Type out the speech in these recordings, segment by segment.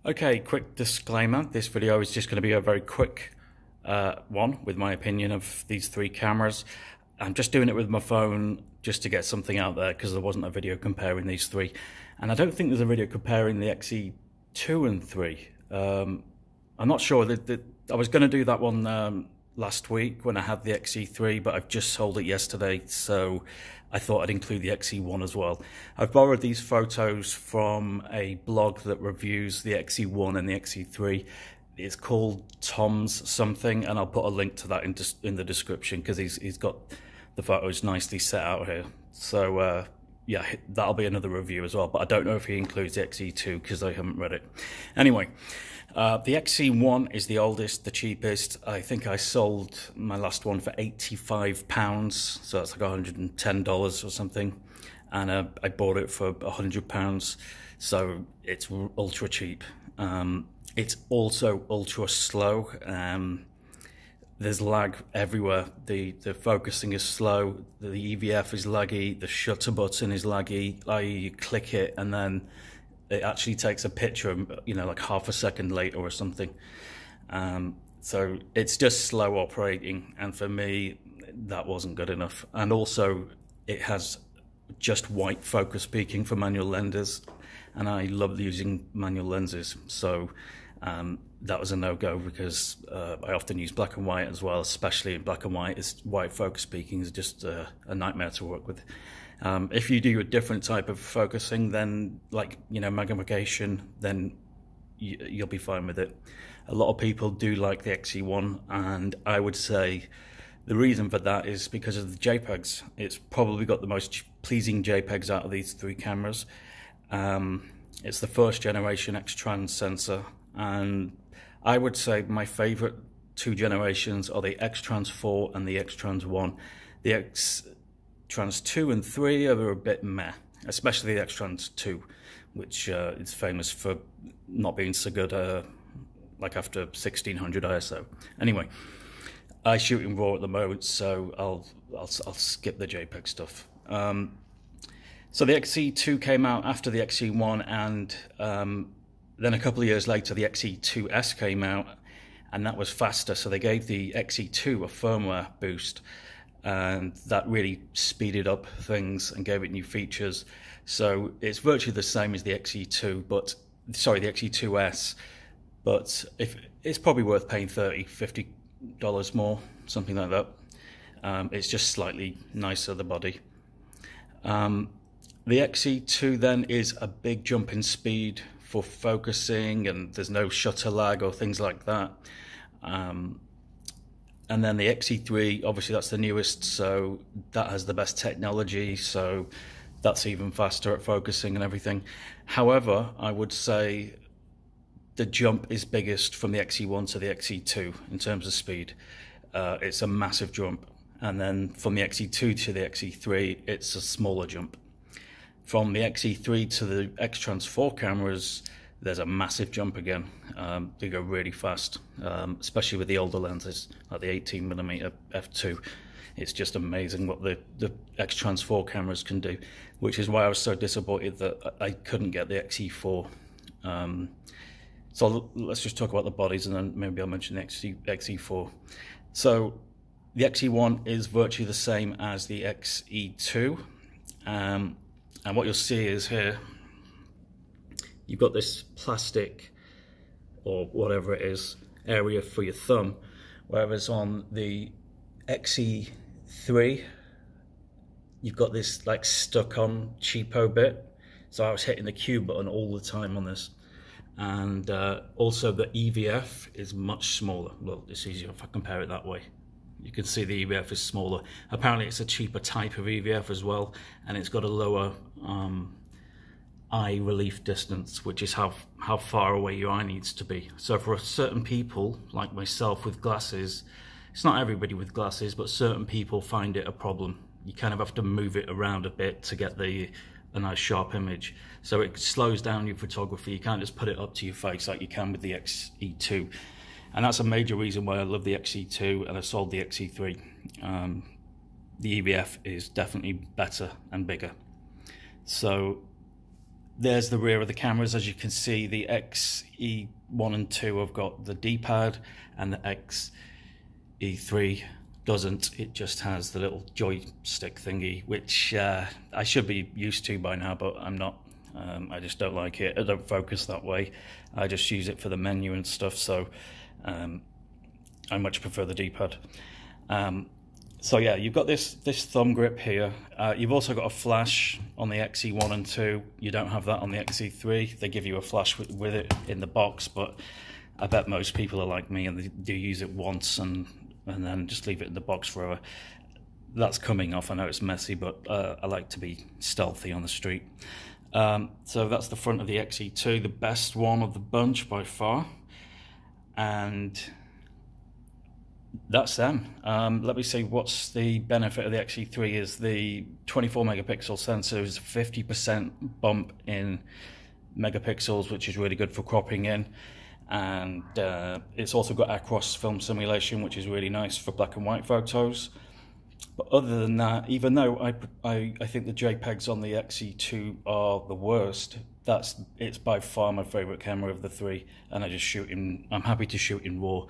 Okay, quick disclaimer. This video is just going to be a very quick one with my opinion of these three cameras. I'm just doing it with my phone just to get something out there because there wasn't a video comparing these three. And I don't think there's a video comparing the XE2 and 3. I'm not sure. I was going to do that one last week when I had the XE3, but I've just sold it yesterday, so I thought I'd include the XE1 as well. I've borrowed these photos from a blog that reviews the XE1 and the XE3. It's called Tom's something, and I'll put a link to that in the description because he's got the photos nicely set out here. So yeah, that'll be another review as well, but I don't know if he includes the XE2 because I haven't read it. Anyway, the XE1 is the oldest, the cheapest. I think I sold my last one for £85, so that's like $110 or something, and I bought it for £100, so it's ultra cheap. It's also ultra slow. There's lag everywhere. The focusing is slow, the EVF is laggy, the shutter button is laggy, you click it and then it actually takes a picture, you know, like half a second later or something. So it's just slow operating, and for me that wasn't good enough. And also it has just white focus peaking for manual lenses, and I love using manual lenses, so that was a no-go because I often use black and white as well, especially in black and white. White focus peaking is just a nightmare to work with. If you do a different type of focusing, then like, you know, magnification, then you'll be fine with it. A lot of people do like the XE1, and I would say the reason for that is because of the JPEGs. It's probably got the most pleasing JPEGs out of these three cameras. It's the first generation X-Trans sensor, and I would say my favorite two generations are the X-Trans 4 and the X-Trans 1. The X-Trans 2 and 3 are a bit meh, especially the X-Trans 2, which is famous for not being so good like after 1600 ISO. Anyway, I shoot in RAW at the moment, so I'll skip the JPEG stuff. So the XE2 came out after the XE1, and then a couple of years later the XE2S came out, and that was faster. So they gave the XE2 a firmware boost, and that really speeded up things and gave it new features. So it's virtually the same as the XE2, but sorry, the XE2S, but if it's probably worth paying $30–50 more, something like that. It's just slightly nicer, the body. The XE2 then is a big jump in speed for focusing, and there's no shutter lag or things like that. And then the XE3, obviously that's the newest, so that has the best technology, so that's even faster at focusing and everything. However, I would say the jump is biggest from the XE1 to the XE2 in terms of speed. It's a massive jump. And then from the XE2 to the XE3, it's a smaller jump. From the XE3 to the X-Trans 4 cameras, there's a massive jump again. They go really fast, especially with the older lenses, like the 18mm f2. It's just amazing what the X-Trans 4 cameras can do, which is why I was so disappointed that I couldn't get the XE4. So let's just talk about the bodies, and then maybe I'll mention the XE4. So the XE1 is virtually the same as the XE2. And what you'll see is here, you've got this plastic, or whatever it is, area for your thumb, whereas on the XE3, you've got this like stuck on cheapo bit. So I was hitting the Q button all the time on this. And also the EVF is much smaller. Well, it's easier if I compare it that way. You can see the EVF is smaller. Apparently it's a cheaper type of EVF as well, and it's got a lower eye relief distance, which is how far away your eye needs to be. So for certain people, like myself with glasses, it's not everybody with glasses, but certain people find it a problem. You kind of have to move it around a bit to get a nice sharp image. So it slows down your photography. You can't just put it up to your face like you can with the XE2. And that's a major reason why I love the XE2 and I sold the XE3. The EVF is definitely better and bigger. So there's the rear of the cameras. As you can see, the XE1 and 2 have got the D-pad, and the XE3 doesn't. It just has the little joystick thingy, which I should be used to by now, but I'm not. I just don't like it. I don't focus that way. I just use it for the menu and stuff, so I much prefer the D-pad. So yeah, you've got this thumb grip here. You've also got a flash on the XE1 and 2. You don't have that on the XE3. They give you a flash with it in the box, but I bet most people are like me and they do use it once and then just leave it in the box forever. That's coming off. I know it's messy, but I like to be stealthy on the street. So that's the front of the XE2, the best one of the bunch by far. And that's them. Let me see what's the benefit of the XE3 is the 24 megapixel sensor is 50% bump in megapixels, which is really good for cropping in. And it's also got across film simulation, which is really nice for black and white photos. But other than that, even though I think the JPEGs on the XE2 are the worst, it's by far my favorite camera of the three, and I'm happy to shoot in RAW.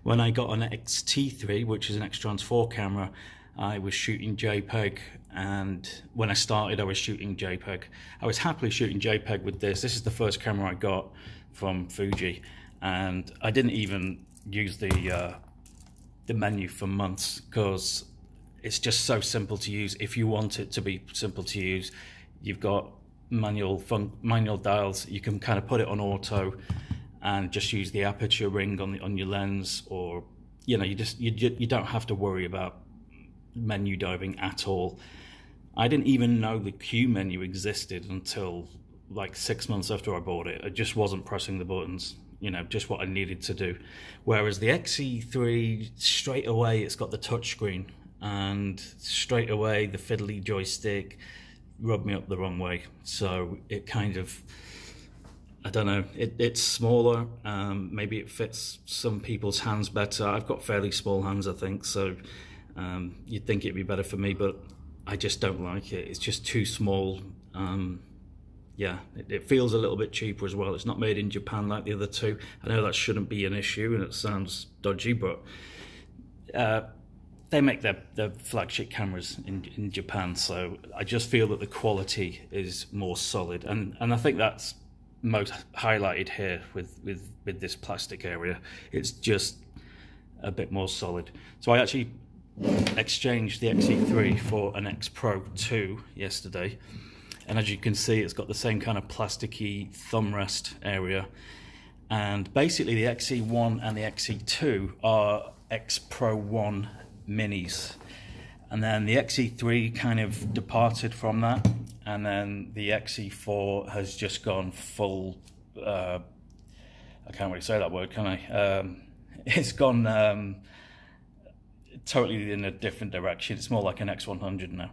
When I got an XT3, which is an X-Trans 4 camera, I was shooting JPEG, and when I started I was shooting JPEG. I was happily shooting JPEG with this. This is the first camera I got from Fuji, and I didn't even use the menu for months because it's just so simple to use. If you want it to be simple to use, you've got manual dials. You can kind of put it on auto and just use the aperture ring on your lens, or you don't have to worry about menu diving at all. I didn't even know the Q menu existed until like 6 months after I bought it. I just wasn't pressing the buttons, just what I needed to do. Whereas the XE3, straight away it's got the touchscreen, and straight away the fiddly joystick rubbed me up the wrong way. So it kind of, I don't know, it's smaller. Maybe it fits some people's hands better. I've got fairly small hands, I think, so you'd think it'd be better for me, but I just don't like it. It's just too small. Yeah, it feels a little bit cheaper as well. It's not made in Japan like the other two. I know that shouldn't be an issue and it sounds dodgy, but they make their flagship cameras in Japan, so I just feel that the quality is more solid, and I think that's most highlighted here with this plastic area. It's just a bit more solid. So I actually exchanged the XE3 for an X Pro 2 yesterday, and as you can see, it's got the same kind of plasticky thumb rest area, and basically the XE1 and the XE2 are X Pro 1 minis, and then the XE3 kind of departed from that, and then the XE4 has just gone full, I can't really say that word, can I? It's gone totally in a different direction. It's more like an X100 now.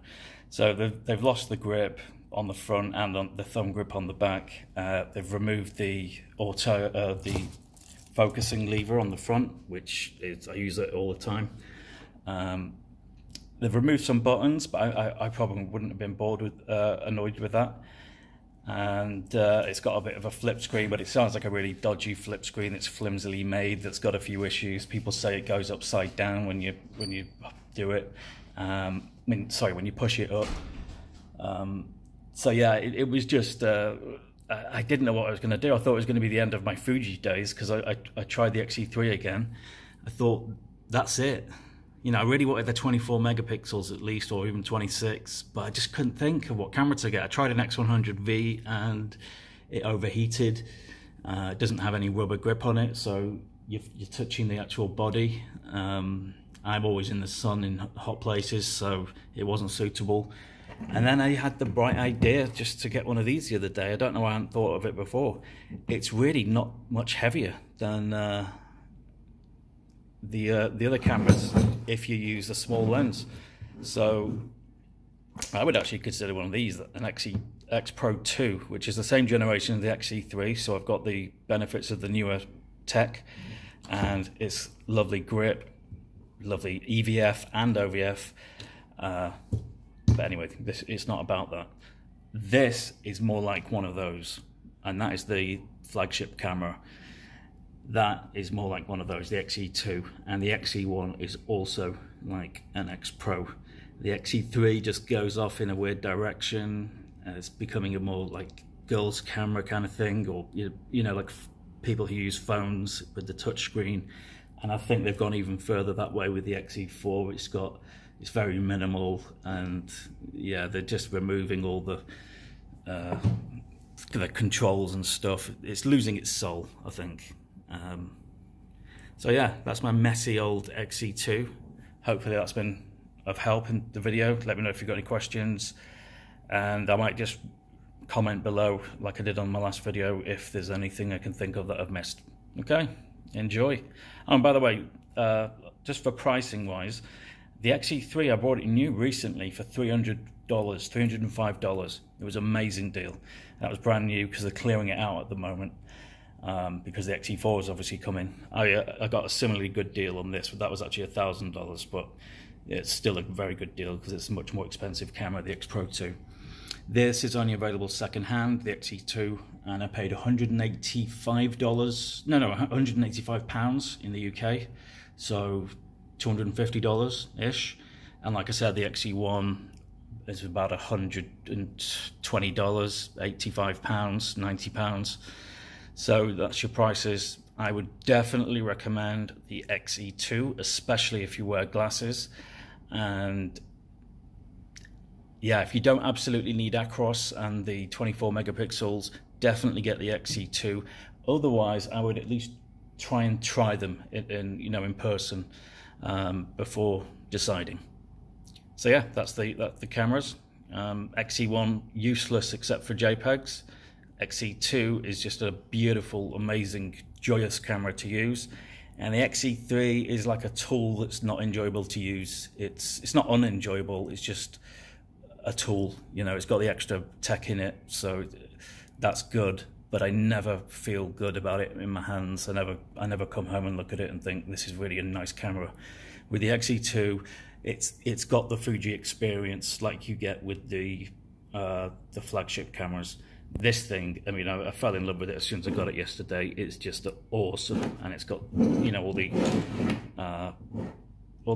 So they've lost the grip on the front and on the thumb grip on the back. They've removed the the focusing lever on the front, which I use it all the time. They've removed some buttons, but I probably wouldn't have been annoyed with that. And it's got a bit of a flip screen, but it sounds like a really dodgy flip screen. It's flimsily made. That's got a few issues. People say it goes upside down when you do it. When you push it up. So yeah, it was just. I didn't know what I was going to do. I thought it was going to be the end of my Fuji days, because I tried the XE3 again. I thought that's it. I really wanted the 24 megapixels at least, or even 26, but I just couldn't think of what camera to get. I tried an X100V and it overheated. It doesn't have any rubber grip on it, so you're touching the actual body. I'm always in the sun in hot places, so it wasn't suitable. And then I had the bright idea just to get one of these the other day. I don't know why I hadn't thought of it before. It's really not much heavier than the other cameras if you use a small lens. So I would actually consider one of these an X Pro 2, which is the same generation as the XE3, so I've got the benefits of the newer tech, and it's lovely grip, lovely EVF and OVF. But anyway, it's not about that. This is more like one of those, and that is the flagship camera. That is more like one of those, the XE2, and the XE1 is also like an X Pro. The XE3 just goes off in a weird direction. It's becoming a more like girls camera kind of thing, or you know, like people who use phones with the touch screen. And I think they've gone even further that way with the XE4. It's very minimal, and yeah, they're just removing all the controls and stuff. It's losing its soul, I think. So yeah, that's my messy old XE2. Hopefully that's been of help in the video. Let me know if you've got any questions, and I might just comment below like I did on my last video if there's anything I can think of that I've missed. Okay, enjoy. Oh, and by the way, just for pricing wise, the XE3, I bought it new recently for $300, $305. It was an amazing deal. That was brand new because they're clearing it out at the moment, because the XE4 is obviously coming. I got a similarly good deal on this, but that was actually $1,000, but it's still a very good deal because it's a much more expensive camera, the X Pro 2. This is only available second hand, the XE2, and I paid £185 in the UK, so $250-ish. And like I said, the XE1 is about $120, £85, £90. So that's your prices. I would definitely recommend the XE2, especially if you wear glasses. And yeah, if you don't absolutely need Acros and the 24 megapixels, definitely get the XE2. Otherwise, I would at least try them in person before deciding. So yeah, that's the cameras. XE1 useless except for JPEGs. XE2 is just a beautiful, amazing, joyous camera to use. And the XE3 is like a tool that's not enjoyable to use. It's not unenjoyable, it's just a tool. You know, it's got the extra tech in it, so that's good. But I never feel good about it in my hands. I never come home and look at it and think this is really a nice camera. With the XE2, it's got the Fuji experience like you get with the flagship cameras. This thing, I mean, I fell in love with it as soon as I got it yesterday. It's just awesome, and it's got, you know, all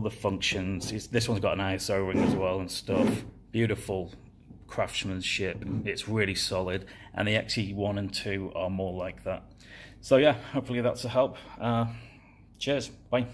the functions. This one's got an ISO ring as well and stuff. Beautiful craftsmanship. It's really solid, and the XE1 and 2 are more like that. So yeah, hopefully that's a help. Cheers, bye.